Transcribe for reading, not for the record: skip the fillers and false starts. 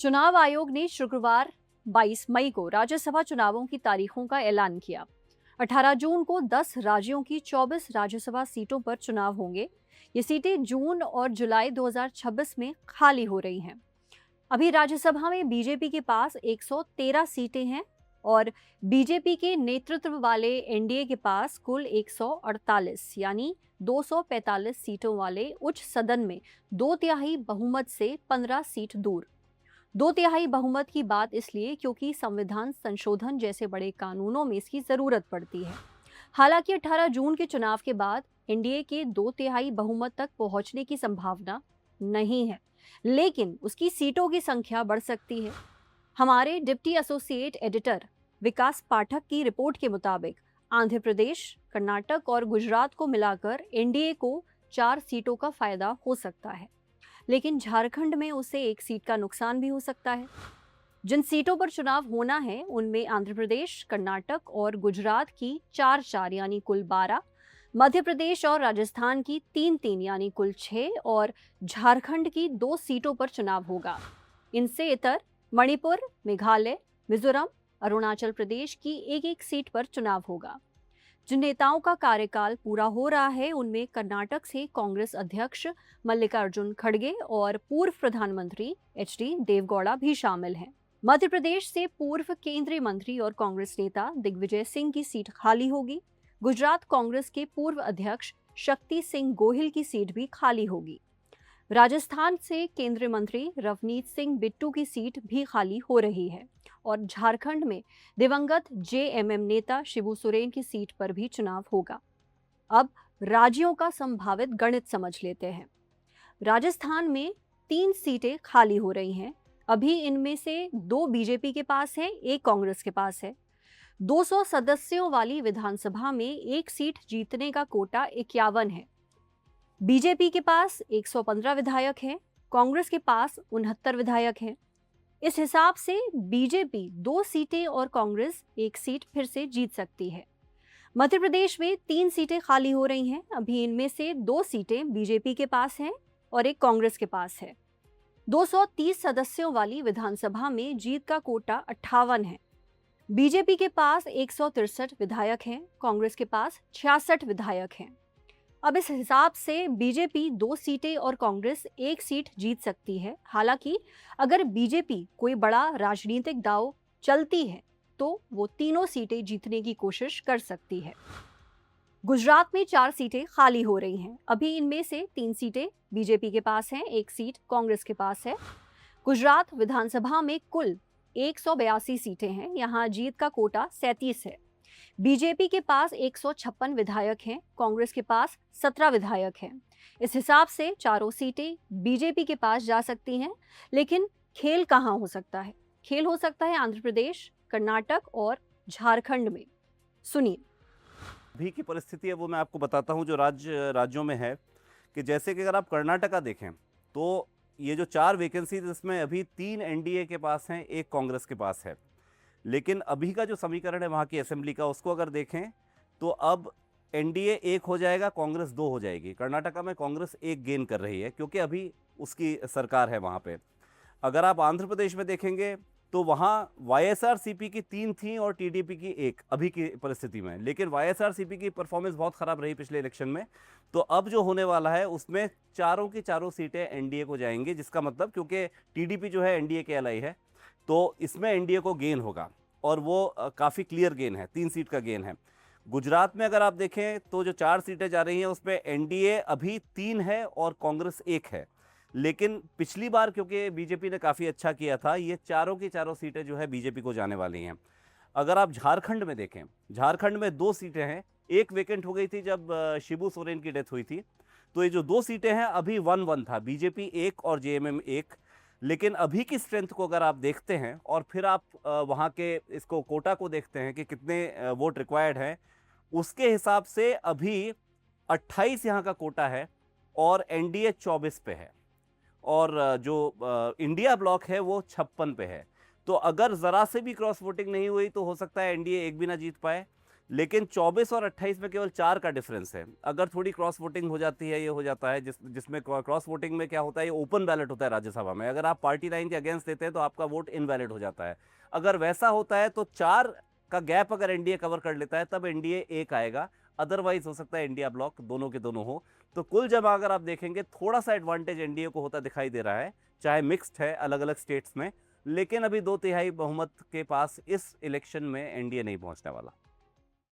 चुनाव आयोग ने शुक्रवार 22 मई को राज्यसभा चुनावों की तारीखों का ऐलान किया। 18 जून को 10 राज्यों की 24 राज्यसभा सीटों पर चुनाव होंगे। ये सीटें जून और जुलाई 2026 में खाली हो रही हैं। अभी राज्यसभा में बीजेपी के पास 113 सीटें हैं और बीजेपी के नेतृत्व वाले एनडीए के पास कुल 148 यानी 245 सीटों वाले उच्च सदन में दो तिहाई बहुमत से 15 सीट दूर। दो तिहाई बहुमत की बात इसलिए क्योंकि संविधान संशोधन जैसे बड़े कानूनों में इसकी जरूरत पड़ती है। हालांकि 18 जून के चुनाव के बाद एनडीए के दो तिहाई बहुमत तक पहुंचने की संभावना नहीं है, लेकिन उसकी सीटों की संख्या बढ़ सकती है। हमारे डिप्टी एसोसिएट एडिटर विकास पाठक की रिपोर्ट के मुताबिक आंध्र प्रदेश, कर्नाटक और गुजरात को मिलाकर एनडीए को 4 सीटों का फायदा हो सकता है, लेकिन झारखंड में उसे 1 सीट का नुकसान भी हो सकता है। जिन सीटों पर चुनाव होना है उनमें आंध्र प्रदेश, कर्नाटक और गुजरात की 4-4 यानी कुल 12, मध्य प्रदेश और राजस्थान की 3-3 यानी कुल 6 और झारखंड की 2 सीटों पर चुनाव होगा। इनसे इतर मणिपुर, मेघालय, मिजोरम, अरुणाचल प्रदेश की 1-1 सीट पर चुनाव होगा। जिन नेताओं का कार्यकाल पूरा हो रहा है उनमें कर्नाटक से कांग्रेस अध्यक्ष मल्लिकार्जुन खड़गे और पूर्व प्रधानमंत्री एचडी देवगौड़ा भी शामिल हैं। मध्य प्रदेश से पूर्व केंद्रीय मंत्री और कांग्रेस नेता दिग्विजय सिंह की सीट खाली होगी। गुजरात कांग्रेस के पूर्व अध्यक्ष शक्ति सिंह गोहिल की सीट भी खाली होगी। राजस्थान से केंद्रीय मंत्री रवनीत सिंह बिट्टू की सीट भी खाली हो रही है और झारखंड में दिवंगत जेएमएम नेता शिबू सोरेन की सीट पर भी चुनाव होगा। अब राज्यों का संभावित गणित समझ लेते हैं। राजस्थान में 3 सीटें खाली हो रही हैं। अभी इनमें से 2 बीजेपी के पास है, 1 कांग्रेस के पास है। 200 सदस्यों वाली विधानसभा में 1 सीट जीतने का कोटा 51 है। बीजेपी के पास 115 विधायक हैं, कांग्रेस के पास 69 विधायक हैं। इस हिसाब से बीजेपी 2 सीटें और कांग्रेस 1 सीट फिर से जीत सकती है। मध्य प्रदेश में 3 सीटें खाली हो रही हैं। अभी इनमें से 2 सीटें बीजेपी के पास हैं और 1 कांग्रेस के पास है। 230 सदस्यों वाली विधानसभा में जीत का कोटा 58 है। बीजेपी के पास 163 विधायक हैं, कांग्रेस के पास 66 विधायक हैं। अब इस हिसाब से बीजेपी 2 सीटें और कांग्रेस 1 सीट जीत सकती है। हालांकि अगर बीजेपी कोई बड़ा राजनीतिक दांव चलती है तो वो तीनों सीटें जीतने की कोशिश कर सकती है। गुजरात में 4 सीटें खाली हो रही हैं। अभी इनमें से 3 सीटें बीजेपी के पास हैं, 1 सीट कांग्रेस के पास है। गुजरात विधानसभा में कुल 182 सीटें हैं। यहाँ जीत का कोटा 37 है। बीजेपी के पास 156 विधायक हैं, कांग्रेस के पास 17 विधायक हैं। इस हिसाब से चारों सीटें बीजेपी के पास जा सकती हैं। लेकिन खेल कहाँ हो सकता है? खेल हो सकता है आंध्र प्रदेश, कर्नाटक और झारखंड में। सुनिए। अभी की परिस्थिति है वो मैं आपको बताता हूँ जो राज्यों में है कि जैसे कि अगर आप कर्नाटका देखें तो ये जो 4 वैकेंसी इसमें अभी 3 एनडीए के पास हैं, 1 कांग्रेस के पास है। लेकिन अभी का जो समीकरण है वहाँ की असेंबली का उसको अगर देखें तो अब एनडीए 1 हो जाएगा, कांग्रेस 2 हो जाएगी। कर्नाटका में कांग्रेस 1 गेन कर रही है क्योंकि अभी उसकी सरकार है वहाँ पे। अगर आप आंध्र प्रदेश में देखेंगे तो वहाँ वाईएसआरसीपी की 3 थी और टीडीपी की 1 अभी की परिस्थिति में, लेकिन वाईएसआरसीपी की परफॉर्मेंस बहुत ख़राब रही पिछले इलेक्शन में। तो अब जो होने वाला है उसमें चारों की चारों सीटें एनडीए को जाएंगी, जिसका मतलब क्योंकि टीडीपी जो है एनडीए के एलाई है तो इसमें एनडीए को गेन होगा और वो काफ़ी क्लियर गेन है, 3 सीट का गेन है। गुजरात में अगर आप देखें तो जो 4 सीटें जा रही हैं उसमें एनडीए अभी 3 है और कांग्रेस 1 है। लेकिन पिछली बार क्योंकि बीजेपी ने काफ़ी अच्छा किया था, ये चारों की चारों सीटें जो है बीजेपी को जाने वाली हैं। अगर आप झारखंड में देखें, झारखंड में 2 सीटें हैं, 1 वैकेंट हो गई थी जब शिबू सोरेन की डेथ हुई थी। तो ये जो 2 सीटें हैं अभी 1-1 था, बीजेपी 1 और जेएमएम 1। लेकिन अभी की स्ट्रेंथ को अगर आप देखते हैं और फिर आप वहाँ के इसको कोटा को देखते हैं कि कितने वोट रिक्वायर्ड हैं, उसके हिसाब से अभी 28 यहाँ का कोटा है और एनडीए 24 पे है और जो इंडिया ब्लॉक है वो 56 पे है। तो अगर ज़रा से भी क्रॉस वोटिंग नहीं हुई तो हो सकता है एनडीए 1 भी ना जीत पाए। लेकिन 24 और 28 में केवल 4 का डिफरेंस है। अगर थोड़ी क्रॉस वोटिंग हो जाती है, ये हो जाता है जिसमें क्रॉस वोटिंग में क्या होता है, ये ओपन बैलेट होता है राज्यसभा में। अगर आप पार्टी लाइन के अगेंस्ट देते हैं तो आपका वोट इनवैलिड हो जाता है। अगर वैसा होता है तो 4 का गैप अगर एनडीए कवर कर लेता है तब एनडीए 1 आएगा, अदरवाइज हो सकता है इंडिया ब्लॉक दोनों के दोनों हो। तो कुल जमा अगर आप देखेंगे थोड़ा सा एडवांटेज एनडीए को होता दिखाई दे रहा है, चाहे मिक्स्ड है अलग अलग स्टेट्स में, लेकिन अभी 2/3 बहुमत के पास इस इलेक्शन में एनडीए नहीं पहुंचने वाला।